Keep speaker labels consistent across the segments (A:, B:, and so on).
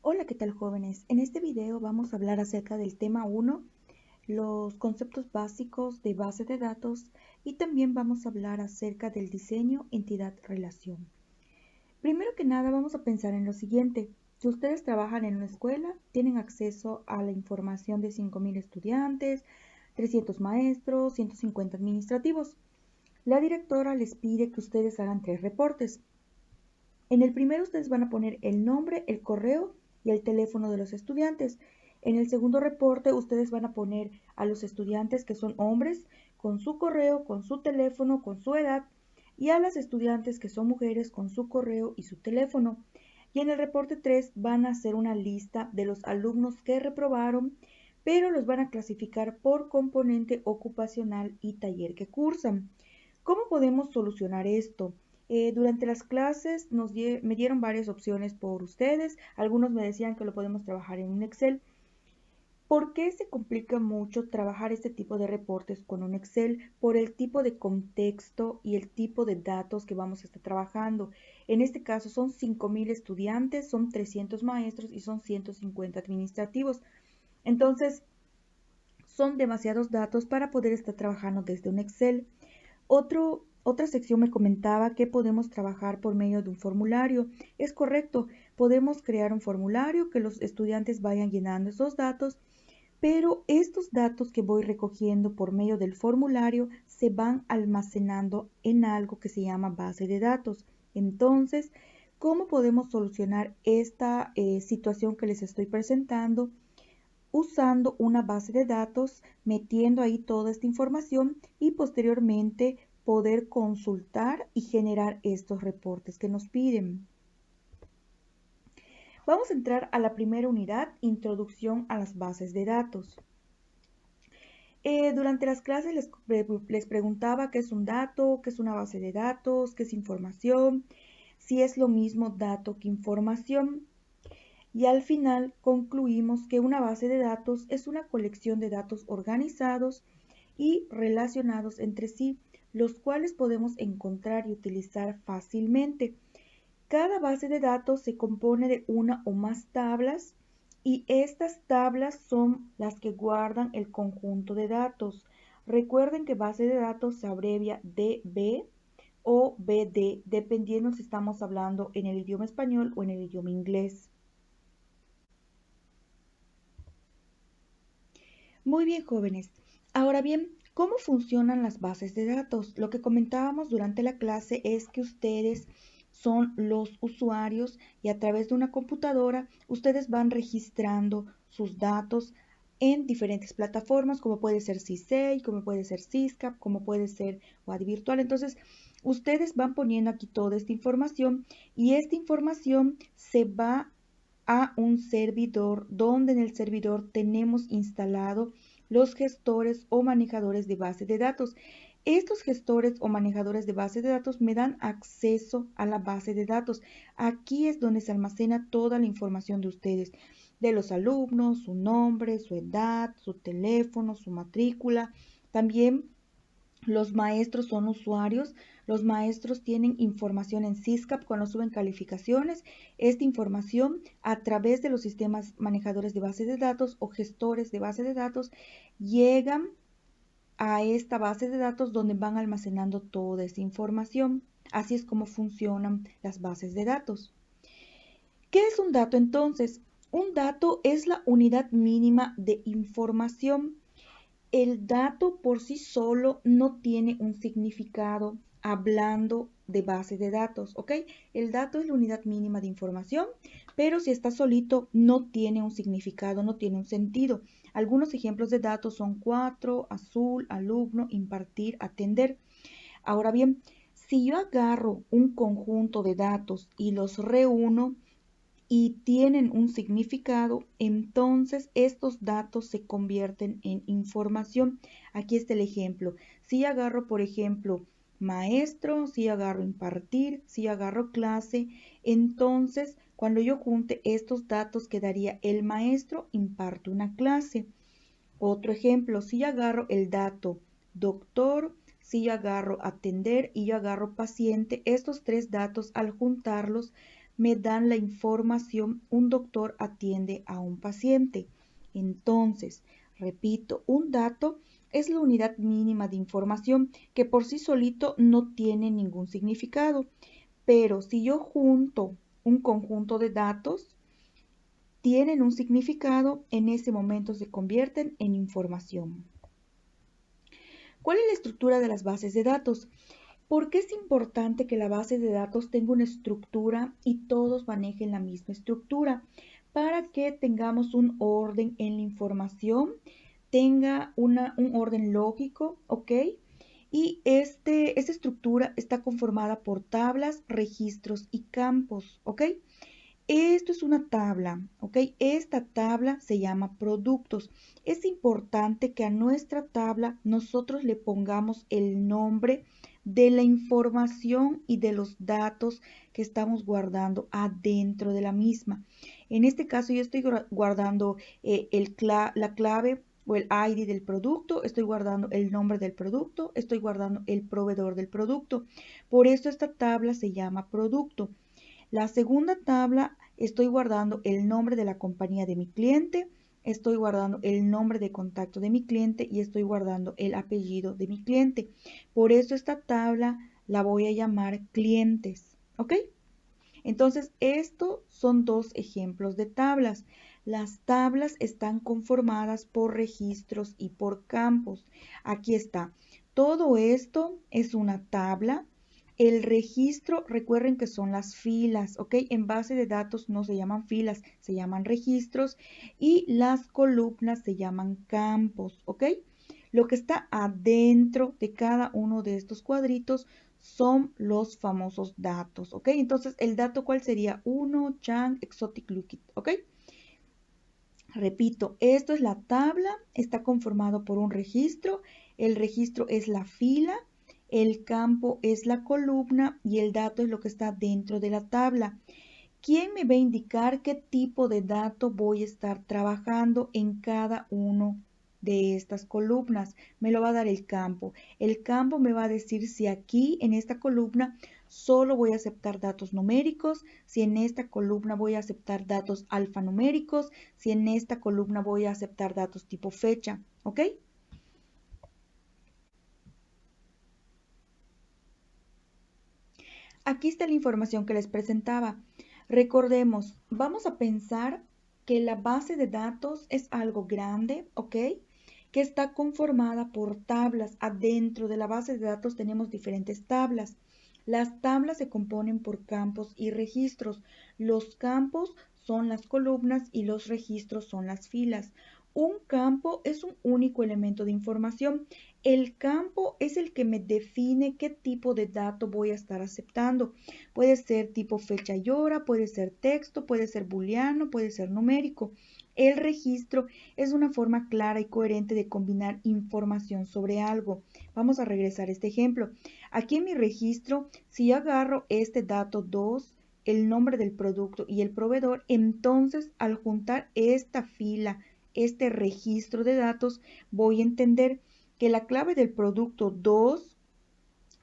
A: Hola, ¿qué tal jóvenes? En este video vamos a hablar acerca del tema 1, los conceptos básicos de base de datos y también vamos a hablar acerca del diseño entidad-relación. Primero que nada vamos a pensar en lo siguiente. Si ustedes trabajan en una escuela, tienen acceso a la información de 5.000 estudiantes, 300 maestros, 150 administrativos. La directora les pide que ustedes hagan 3 reportes. En el primero ustedes van a poner el nombre, el correo y el teléfono de los estudiantes. En el segundo reporte ustedes van a poner a los estudiantes que son hombres con su correo, con su teléfono, con su edad y a las estudiantes que son mujeres con su correo y su teléfono. Y en el reporte 3 van a hacer una lista de los alumnos que reprobaron, pero los van a clasificar por componente ocupacional y taller que cursan. ¿Cómo podemos solucionar esto? Durante las clases me dieron varias opciones por ustedes. Algunos me decían que lo podemos trabajar en un Excel. ¿Por qué se complica mucho trabajar este tipo de reportes con un Excel? Por el tipo de contexto y el tipo de datos que vamos a estar trabajando. En este caso son 5.000 estudiantes, son 300 maestros y son 150 administrativos. Entonces, son demasiados datos para poder estar trabajando desde un Excel. Otra sección me comentaba que podemos trabajar por medio de un formulario. Es correcto, podemos crear un formulario que los estudiantes vayan llenando esos datos, pero estos datos que voy recogiendo por medio del formulario se van almacenando en algo que se llama base de datos. Entonces, ¿cómo podemos solucionar esta situación que les estoy presentando? Usando una base de datos, metiendo ahí toda esta información y posteriormente poder consultar y generar estos reportes que nos piden. Vamos a entrar a la primera unidad, introducción a las bases de datos. Durante las clases les preguntaba qué es un dato, qué es una base de datos, qué es información, si es lo mismo dato que información. Y al final concluimos que una base de datos es una colección de datos organizados y relacionados entre sí, los cuales podemos encontrar y utilizar fácilmente. Cada base de datos se compone de una o más tablas y estas tablas son las que guardan el conjunto de datos. Recuerden que base de datos se abrevia DB o BD, dependiendo si estamos hablando en el idioma español o en el idioma inglés. Muy bien, jóvenes. Ahora bien, ¿cómo funcionan las bases de datos? Lo que comentábamos durante la clase es que ustedes son los usuarios y a través de una computadora ustedes van registrando sus datos en diferentes plataformas, como puede ser CISEI, como puede ser Syscap, como puede ser Wadi Virtual. Entonces, ustedes van poniendo aquí toda esta información y esta información se va a un servidor donde en el servidor tenemos instalado los gestores o manejadores de base de datos. Estos gestores o manejadores de base de datos me dan acceso a la base de datos. Aquí es donde se almacena toda la información de ustedes, de los alumnos, su nombre, su edad, su teléfono, su matrícula. También los maestros son usuarios, los maestros tienen información en Syscap cuando suben calificaciones. Esta información a través de los sistemas manejadores de base de datos o gestores de base de datos llegan a esta base de datos donde van almacenando toda esta información. Así es como funcionan las bases de datos. ¿Qué es un dato entonces? Un dato es la unidad mínima de información. El dato por sí solo no tiene un significado hablando de base de datos, ¿ok? El dato es la unidad mínima de información, pero si está solito no tiene un significado, no tiene un sentido. Algunos ejemplos de datos son cuatro, azul, alumno, impartir, atender. Ahora bien, si yo agarro un conjunto de datos y los reúno, y tienen un significado, entonces estos datos se convierten en información. Aquí está el ejemplo. Si agarro, por ejemplo, maestro, si agarro impartir, si agarro clase, entonces cuando yo junte estos datos quedaría el maestro imparte una clase. Otro ejemplo, si agarro el dato doctor, si agarro atender y yo agarro paciente, estos tres datos al juntarlos me dan la información, un doctor atiende a un paciente. Entonces, repito, un dato es la unidad mínima de información que por sí solito no tiene ningún significado. Pero si yo junto un conjunto de datos, tienen un significado, en ese momento se convierten en información. ¿Cuál es la estructura de las bases de datos? ¿Por qué es importante que la base de datos tenga una estructura y todos manejen la misma estructura? Para que tengamos un orden en la información, tenga un orden lógico, ¿ok? Y esta estructura está conformada por tablas, registros y campos, ¿ok? Esto es una tabla, ¿ok? Esta tabla se llama productos. Es importante que a nuestra tabla nosotros le pongamos el nombre de la información y de los datos que estamos guardando adentro de la misma. En este caso yo estoy guardando la clave o el ID del producto, estoy guardando el nombre del producto, estoy guardando el proveedor del producto. Por eso esta tabla se llama producto. La segunda tabla, estoy guardando el nombre de la compañía de mi cliente, estoy guardando el nombre de contacto de mi cliente y estoy guardando el apellido de mi cliente. Por eso esta tabla la voy a llamar clientes, ¿ok? Entonces, estos son dos ejemplos de tablas. Las tablas están conformadas por registros y por campos. Aquí está. Todo esto es una tabla. El registro, recuerden que son las filas, ¿ok? En base de datos no se llaman filas, se llaman registros y las columnas se llaman campos, ¿ok? Lo que está adentro de cada uno de estos cuadritos son los famosos datos, ¿ok? Entonces, ¿el dato cuál sería? 1, Chang, Exotic Liquid, ¿ok? Repito, esto es la tabla, está conformado por un registro, el registro es la fila, el campo es la columna y el dato es lo que está dentro de la tabla. ¿Quién me va a indicar qué tipo de dato voy a estar trabajando en cada uno de estas columnas? Me lo va a dar el campo. El campo me va a decir si aquí en esta columna solo voy a aceptar datos numéricos, si en esta columna voy a aceptar datos alfanuméricos, si en esta columna voy a aceptar datos tipo fecha, ¿ok? Aquí está la información que les presentaba. Recordemos, vamos a pensar que la base de datos es algo grande, ¿ok? Que está conformada por tablas. Adentro de la base de datos tenemos diferentes tablas. Las tablas se componen por campos y registros. Los campos son las columnas y los registros son las filas. Un campo es un único elemento de información. El campo es el que me define qué tipo de dato voy a estar aceptando. Puede ser tipo fecha y hora, puede ser texto, puede ser booleano, puede ser numérico. El registro es una forma clara y coherente de combinar información sobre algo. Vamos a regresar a este ejemplo. Aquí en mi registro, si yo agarro este dato 2, el nombre del producto y el proveedor, entonces al juntar esta fila, este registro de datos, voy a entender que la clave del producto 2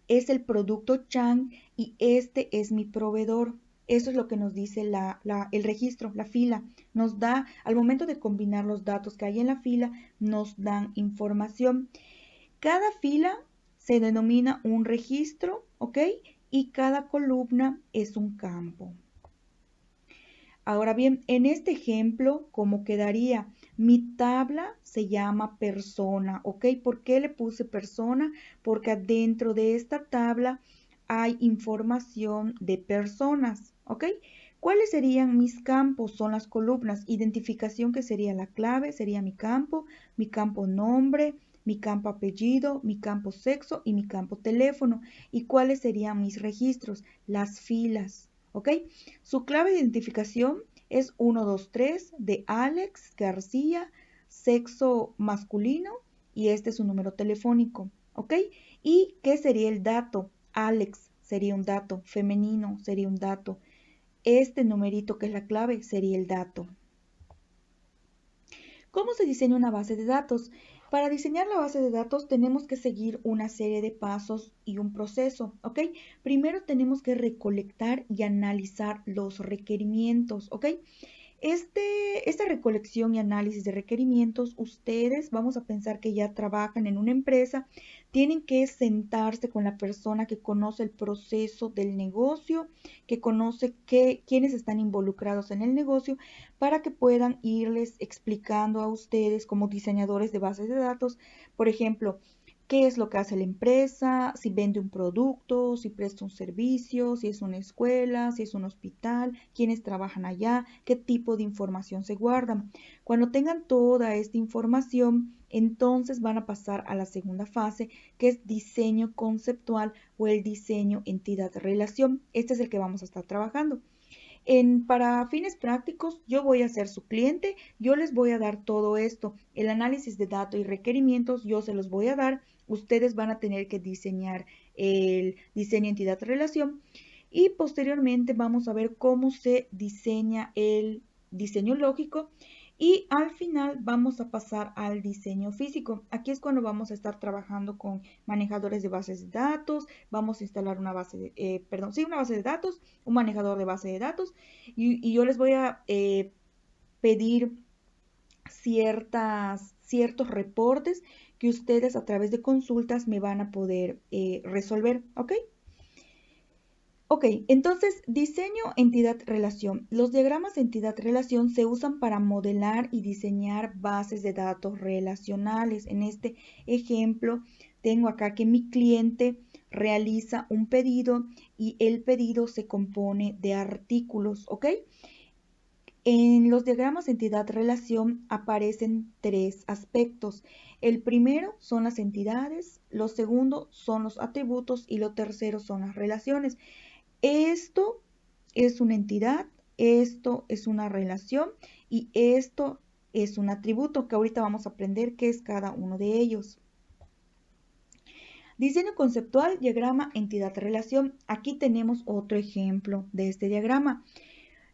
A: es el producto Chang y este es mi proveedor. Eso es lo que nos dice el registro, la fila. Nos da, al momento de combinar los datos que hay en la fila, nos dan información. Cada fila se denomina un registro, ¿ok? Y cada columna es un campo. Ahora bien, en este ejemplo, ¿cómo quedaría? Mi tabla se llama persona, ¿ok? ¿Por qué le puse persona? Porque adentro de esta tabla hay información de personas, ¿ok? ¿Cuáles serían mis campos? Son las columnas. Identificación, que sería la clave, sería mi campo nombre, mi campo apellido, mi campo sexo y mi campo teléfono. ¿Y cuáles serían mis registros? Las filas, ¿ok? Su clave de identificación es 123 de Alex García, sexo masculino, y este es su número telefónico, ¿ok? ¿Y qué sería el dato? Alex sería un dato, femenino sería un dato. Este numerito que es la clave sería el dato. ¿Cómo se diseña una base de datos? Para diseñar la base de datos tenemos que seguir una serie de pasos y un proceso, ¿ok? Primero tenemos que recolectar y analizar los requerimientos, ¿ok? Esta recolección y análisis de requerimientos, ustedes vamos a pensar que ya trabajan en una empresa, tienen que sentarse con la persona que conoce el proceso del negocio, que conoce quiénes están involucrados en el negocio, para que puedan irles explicando a ustedes como diseñadores de bases de datos, por ejemplo, qué es lo que hace la empresa, si vende un producto, si presta un servicio, si es una escuela, si es un hospital, quiénes trabajan allá, qué tipo de información se guardan. Cuando tengan toda esta información, entonces van a pasar a la segunda fase, que es diseño conceptual o el diseño entidad-relación. Este es el que vamos a estar trabajando. Para fines prácticos, yo voy a ser su cliente, yo les voy a dar todo esto, el análisis de datos y requerimientos, yo se los voy a dar, ustedes van a tener que diseñar el diseño entidad-relación y posteriormente vamos a ver cómo se diseña el diseño lógico y al final vamos a pasar al diseño físico. Aquí es cuando vamos a estar trabajando con manejadores de bases de datos, vamos a instalar una base de, una base de datos, un manejador de base de datos y yo les voy a pedir ciertos reportes que ustedes a través de consultas me van a poder resolver, ¿ok? Ok, entonces diseño entidad-relación. Los diagramas entidad-relación se usan para modelar y diseñar bases de datos relacionales. En este ejemplo, tengo acá que mi cliente realiza un pedido y el pedido se compone de artículos, ¿ok? En los diagramas entidad-relación aparecen tres aspectos. El primero son las entidades, lo segundo son los atributos y lo tercero son las relaciones. Esto es una entidad, esto es una relación y esto es un atributo que ahorita vamos a aprender qué es cada uno de ellos. Diseño conceptual, diagrama, entidad, relación. Aquí tenemos otro ejemplo de este diagrama.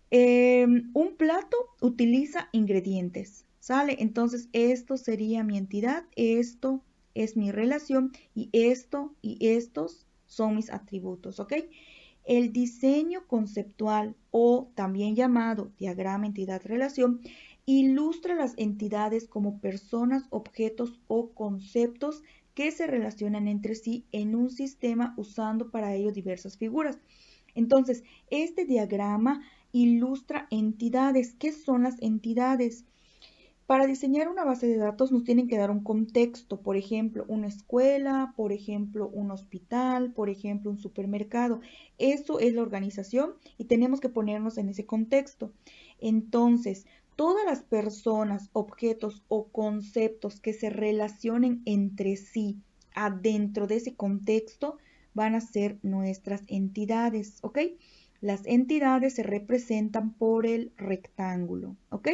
A: Un plato utiliza ingredientes, ¿sale? Entonces esto sería mi entidad, esto es mi relación y esto y estos son mis atributos, ¿ok? El diseño conceptual o también llamado diagrama entidad-relación ilustra las entidades como personas, objetos o conceptos que se relacionan entre sí en un sistema usando para ello diversas figuras. Entonces, este diagrama ilustra entidades. ¿Qué son las entidades? Para diseñar una base de datos nos tienen que dar un contexto, por ejemplo, una escuela, por ejemplo, un hospital, por ejemplo, un supermercado. Eso es la organización y tenemos que ponernos en ese contexto. Entonces, todas las personas, objetos o conceptos que se relacionen entre sí adentro de ese contexto van a ser nuestras entidades, ¿ok? Las entidades se representan por el rectángulo, ¿ok?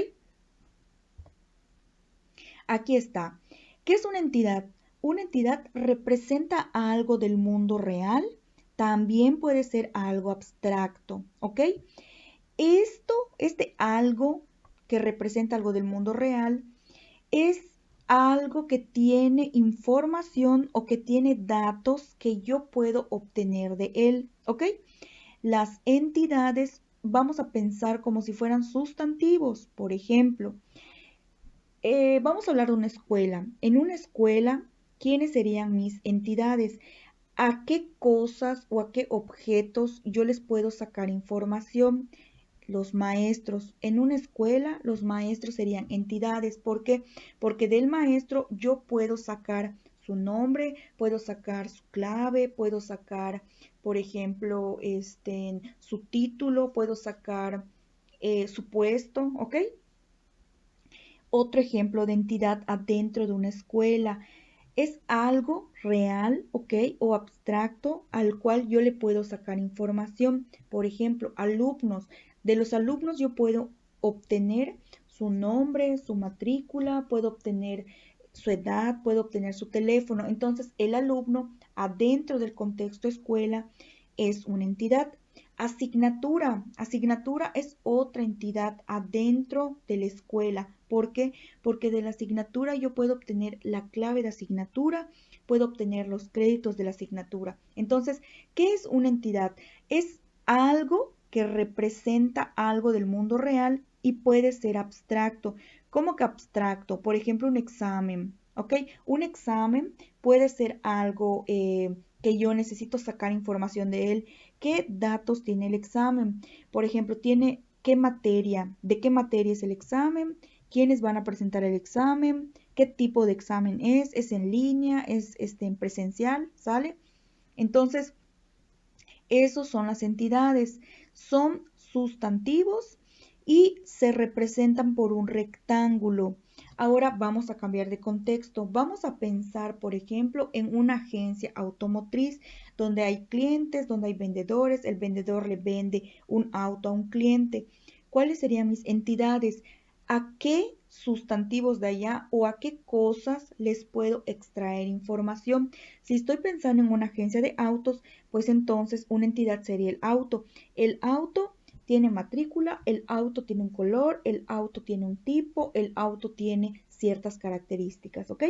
A: Aquí está. ¿Qué es una entidad? Una entidad representa algo del mundo real, también puede ser algo abstracto, ¿ok? Este algo que representa algo del mundo real, es algo que tiene información o que tiene datos que yo puedo obtener de él, ¿ok? Las entidades vamos a pensar como si fueran sustantivos, por ejemplo. Vamos a hablar de una escuela. En una escuela, ¿quiénes serían mis entidades? ¿A qué cosas o a qué objetos yo les puedo sacar información? Los maestros. En una escuela, los maestros serían entidades. ¿Por qué? Porque del maestro yo puedo sacar su nombre, puedo sacar su clave, puedo sacar, por ejemplo, su título, puedo sacar su puesto, ¿ok? Otro ejemplo de entidad adentro de una escuela es algo real, ¿ok? O abstracto al cual yo le puedo sacar información. Por ejemplo, alumnos. De los alumnos yo puedo obtener su nombre, su matrícula, puedo obtener su edad, puedo obtener su teléfono. Entonces, el alumno adentro del contexto escuela es una entidad. Asignatura. Asignatura es otra entidad adentro de la escuela. ¿Por qué? Porque de la asignatura yo puedo obtener la clave de asignatura, puedo obtener los créditos de la asignatura. Entonces, ¿qué es una entidad? Es algo que representa algo del mundo real y puede ser abstracto. ¿Cómo que abstracto? Por ejemplo, un examen. ¿Ok? Un examen puede ser algo que yo necesito sacar información de él. ¿Qué datos tiene el examen? Por ejemplo, tiene qué materia, de qué materia es el examen, quiénes van a presentar el examen, qué tipo de examen es en línea, es en presencial, ¿sale? Entonces, esos son las entidades, son sustantivos y se representan por un rectángulo. Ahora vamos a cambiar de contexto. Vamos a pensar, por ejemplo, en una agencia automotriz donde hay clientes, donde hay vendedores. El vendedor le vende un auto a un cliente. ¿Cuáles serían mis entidades? ¿A qué sustantivos de allá o a qué cosas les puedo extraer información? Si estoy pensando en una agencia de autos, pues entonces una entidad sería el auto. El auto tiene matrícula, el auto tiene un color, el auto tiene un tipo, el auto tiene ciertas características, ¿ok?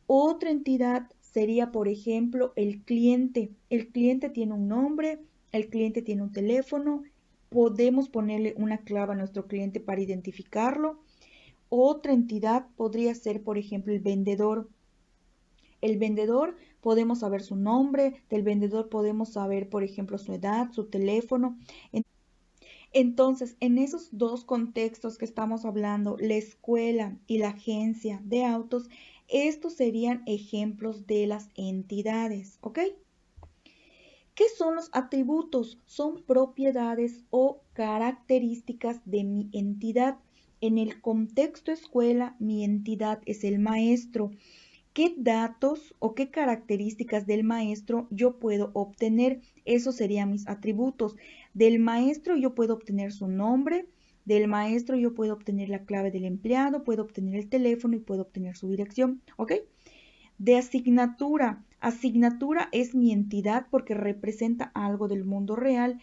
A: Otra entidad sería, por ejemplo, el cliente. El cliente tiene un nombre, el cliente tiene un teléfono, podemos ponerle una clave a nuestro cliente para identificarlo. Otra entidad podría ser, por ejemplo, el vendedor. El vendedor podemos saber su nombre, del vendedor podemos saber, por ejemplo, su edad, su teléfono. Entonces, en esos dos contextos que estamos hablando, la escuela y la agencia de autos, estos serían ejemplos de las entidades, ¿ok? ¿Qué son los atributos? Son propiedades o características de mi entidad. En el contexto escuela, mi entidad es el maestro. ¿Qué datos o qué características del maestro yo puedo obtener? Esos serían mis atributos. Del maestro yo puedo obtener su nombre, del maestro yo puedo obtener la clave del empleado, puedo obtener el teléfono y puedo obtener su dirección, ¿ok? De asignatura. Asignatura es mi entidad porque representa algo del mundo real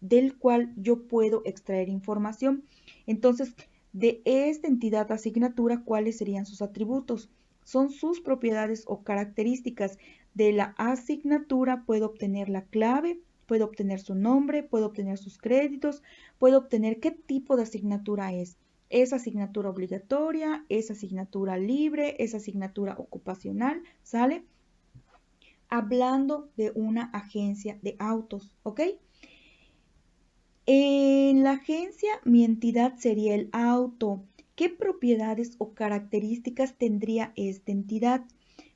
A: del cual yo puedo extraer información. Entonces, de esta entidad asignatura, ¿cuáles serían sus atributos? Son sus propiedades o características. De la asignatura puedo obtener la clave, puedo obtener su nombre, puedo obtener sus créditos, puedo obtener qué tipo de asignatura es. ¿Es asignatura obligatoria? ¿Es asignatura libre? ¿Es asignatura ocupacional? ¿Sale? Hablando de una agencia de autos, ¿ok? En la agencia, mi entidad sería el auto. ¿Qué propiedades o características tendría esta entidad?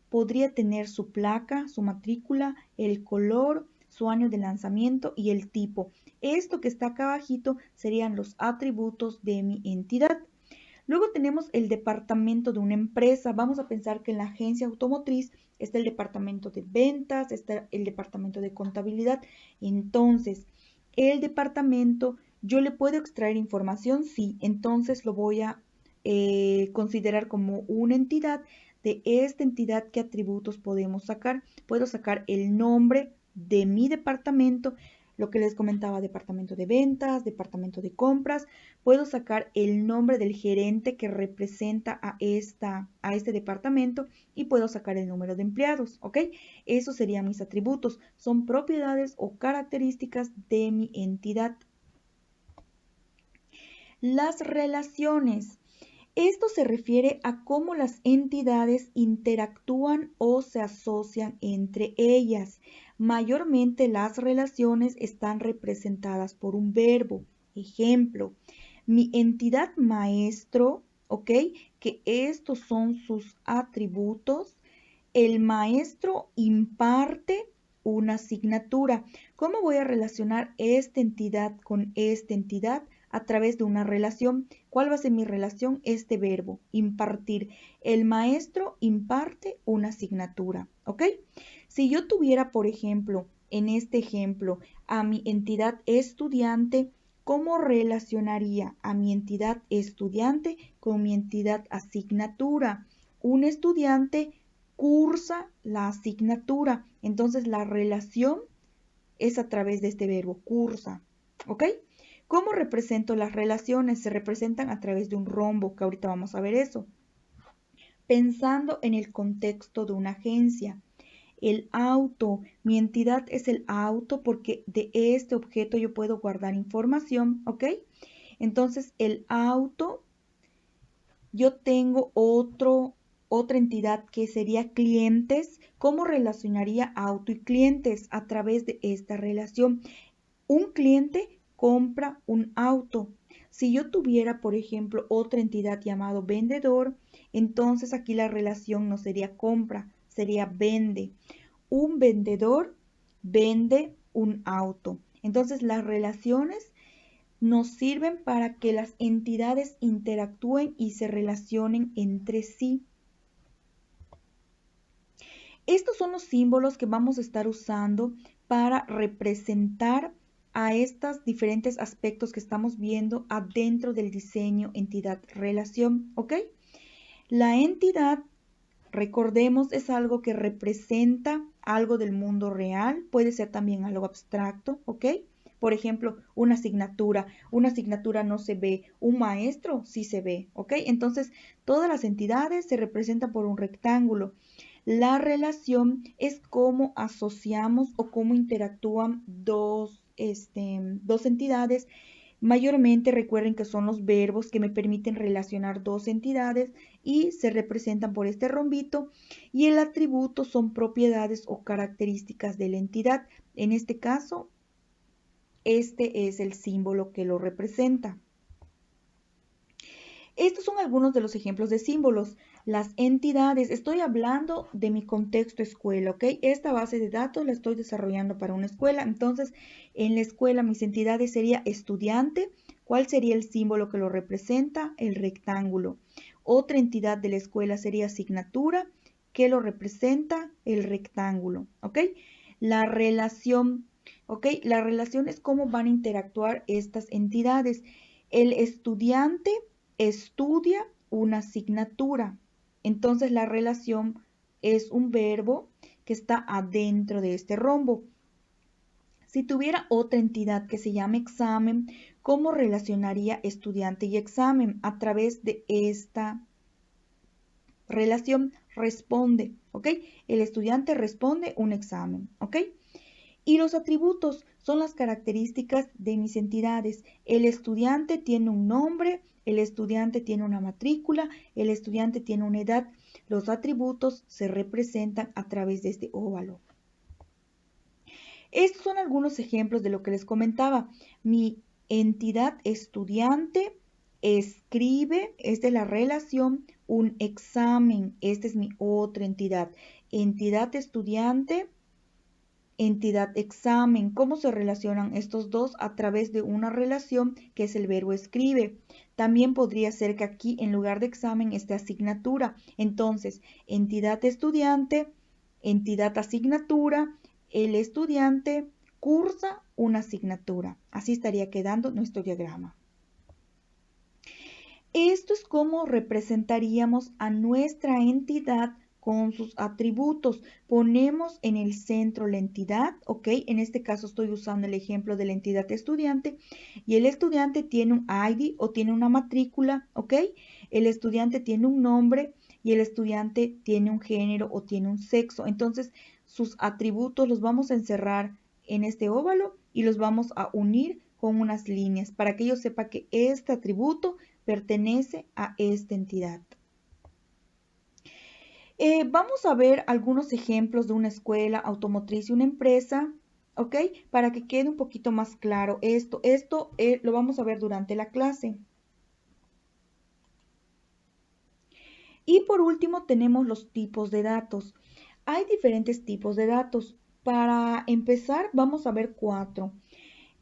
A: Podría tener su placa, su matrícula, el color, su año de lanzamiento y el tipo. Esto que está acá abajito serían los atributos de mi entidad. Luego tenemos el departamento de una empresa. Vamos a pensar que en la agencia automotriz está el departamento de ventas, está el departamento de contabilidad. Entonces, el departamento, yo le puedo extraer información, sí, entonces lo voy a considerar como una entidad. De esta entidad, ¿qué atributos podemos sacar? Puedo sacar el nombre de mi departamento, lo que les comentaba, departamento de ventas, departamento de compras. Puedo sacar el nombre del gerente que representa a este departamento y puedo sacar el número de empleados, ¿ok? Esos serían mis atributos. Son propiedades o características de mi entidad. Las relaciones. Esto se refiere a cómo las entidades interactúan o se asocian entre ellas. Mayormente las relaciones están representadas por un verbo. Ejemplo, mi entidad maestro, ¿ok? Que estos son sus atributos. El maestro imparte una asignatura. ¿Cómo voy a relacionar esta entidad con esta entidad? A través de una relación. ¿Cuál va a ser mi relación? Este verbo, impartir. El maestro imparte una asignatura, ¿ok? Si yo tuviera, por ejemplo, en este ejemplo, a mi entidad estudiante, ¿cómo relacionaría a mi entidad estudiante con mi entidad asignatura? Un estudiante cursa la asignatura, entonces la relación es a través de este verbo cursa, ¿ok? ¿Cómo represento las relaciones? Se representan a través de un rombo, que ahorita vamos a ver eso. Pensando en el contexto de una agencia. El auto, mi entidad es el auto porque de este objeto yo puedo guardar información, ¿ok? Entonces el auto, yo tengo otra entidad que sería clientes. ¿Cómo relacionaría auto y clientes? A través de esta relación. Un cliente compra un auto. Si yo tuviera, por ejemplo, otra entidad llamado vendedor, entonces aquí la relación no sería compra, sería vende. Un vendedor vende un auto. Entonces las relaciones nos sirven para que las entidades interactúen y se relacionen entre sí. Estos son los símbolos que vamos a estar usando para representar a estos diferentes aspectos que estamos viendo adentro del diseño entidad-relación, ¿ok? La entidad, recordemos, es algo que representa algo del mundo real, puede ser también algo abstracto, ¿ok? Por ejemplo, una asignatura. Una asignatura no se ve, un maestro sí se ve, ¿ok? Entonces, todas las entidades se representan por un rectángulo. La relación es cómo asociamos o cómo interactúan dos entidades. Mayormente recuerden que son los verbos que me permiten relacionar dos entidades y se representan por este rombito, y el atributo son propiedades o características de la entidad. En este caso, este es el símbolo que lo representa. Estos son algunos de los ejemplos de símbolos. Las entidades, estoy hablando de mi contexto escuela, ¿ok? Esta base de datos la estoy desarrollando para una escuela. Entonces, en la escuela mis entidades sería estudiante. ¿Cuál sería el símbolo que lo representa? El rectángulo. Otra entidad de la escuela sería asignatura, que lo representa el rectángulo, ¿ok? La relación, ¿ok? La relación es cómo van a interactuar estas entidades. El estudiante estudia una asignatura. Entonces la relación es un verbo que está adentro de este rombo. Si tuviera otra entidad que se llame examen, ¿cómo relacionaría estudiante y examen? A través de esta relación responde, ¿ok? El estudiante responde un examen, ¿ok? Y los atributos son las características de mis entidades. El estudiante tiene un nombre, el estudiante tiene una matrícula, el estudiante tiene una edad. Los atributos se representan a través de este óvalo. Estos son algunos ejemplos de lo que les comentaba. Mi entidad estudiante escribe, esta es la relación, un examen. Esta es mi otra entidad. Entidad estudiante, entidad examen. ¿Cómo se relacionan estos dos? A través de una relación que es el verbo escribe. También podría ser que aquí en lugar de examen esté asignatura. Entonces, entidad estudiante, entidad asignatura, el estudiante cursa una asignatura. Así estaría quedando nuestro diagrama. Esto es como representaríamos a nuestra entidad con sus atributos. Ponemos en el centro la entidad, ¿ok? En este caso estoy usando el ejemplo de la entidad estudiante, y el estudiante tiene un ID o tiene una matrícula, ¿ok? El estudiante tiene un nombre y el estudiante tiene un género o tiene un sexo. Entonces, sus atributos los vamos a encerrar en este óvalo y los vamos a unir con unas líneas para que yo sepa que este atributo pertenece a esta entidad. Vamos a ver algunos ejemplos de una escuela automotriz y una empresa, ¿ok? Para que quede un poquito más claro esto. Esto lo vamos a ver durante la clase. Y por último tenemos los tipos de datos. Hay diferentes tipos de datos. Para empezar vamos a ver 4.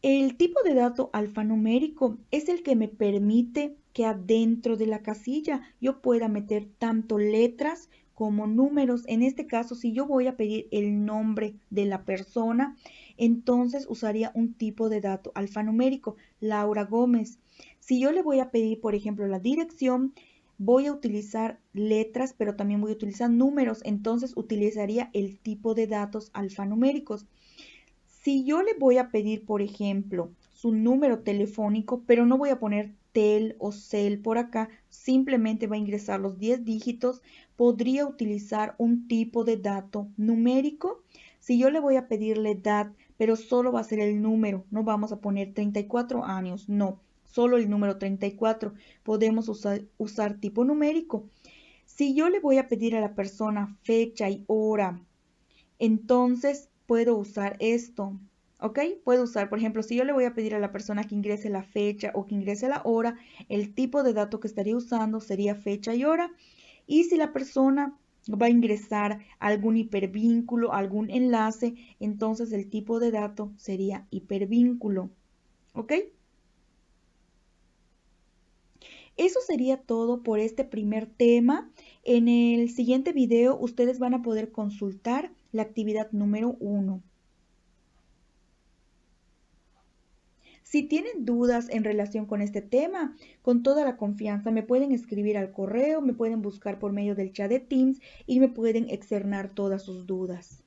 A: El tipo de dato alfanumérico es el que me permite que adentro de la casilla yo pueda meter tanto letras como números. En este caso, si yo voy a pedir el nombre de la persona, entonces usaría un tipo de dato alfanumérico, Laura Gómez. Si yo le voy a pedir, por ejemplo, la dirección, voy a utilizar letras, pero también voy a utilizar números. Entonces utilizaría el tipo de datos alfanuméricos. Si yo le voy a pedir, por ejemplo, su número telefónico, pero no voy a poner tel o cel por acá, simplemente va a ingresar los 10 dígitos, podría utilizar un tipo de dato numérico. Si yo le voy a pedir la edad, pero solo va a ser el número, no vamos a poner 34 años, no, solo el número 34, podemos usar tipo numérico. Si yo le voy a pedir a la persona fecha y hora, entonces puedo usar esto, ¿ok? Puedo usar, por ejemplo, si yo le voy a pedir a la persona que ingrese la fecha o que ingrese la hora, el tipo de dato que estaría usando sería fecha y hora. Y si la persona va a ingresar algún hipervínculo, algún enlace, entonces el tipo de dato sería hipervínculo, ¿ok? Eso sería todo por este primer tema. En el siguiente video ustedes van a poder consultar la actividad número 1. Si tienen dudas en relación con este tema, con toda la confianza me pueden escribir al correo, me pueden buscar por medio del chat de Teams y me pueden externar todas sus dudas.